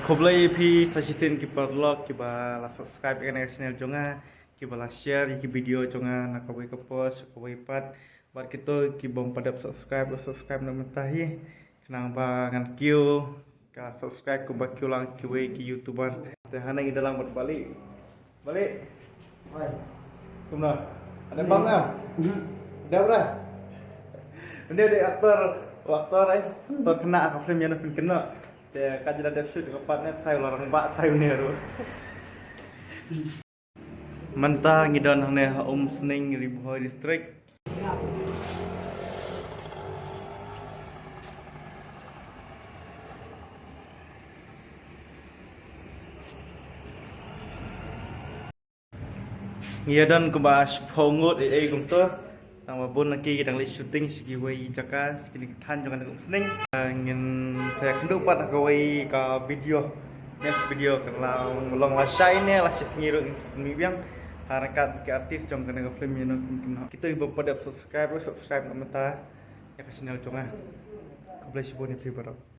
Khoblai phi sajisin ki perlok ki ba la subscribe kan channel jonga ki ba la share ki video jonga na ka ka post ka pat bar kito ki bom padap subscribe na mentahi kenang ba ngan kio ka subscribe ku ba kio lang ki we ki youtuber te hanang i dalam balik oi kumna ada bang na ada bra ini ada aktor kena apa film yang kena te kaji ada shoot ke partnya try orang bak try ni ro mentah ngidon hane Sning Riboh district ngiadan ke bas pongot kum tu tang babon lagi kita lagi syuting segi wei jaka segi tan jangan Sning ingin saya kendu pat ke wei ka video next video kalau melong lasai ni lasai sengiru ni biang harakat ke artis jong kena ke film yang kita ibu pada subscribe nama ta ya ke channel jonga. Kau boleh sibuk ni pribadi.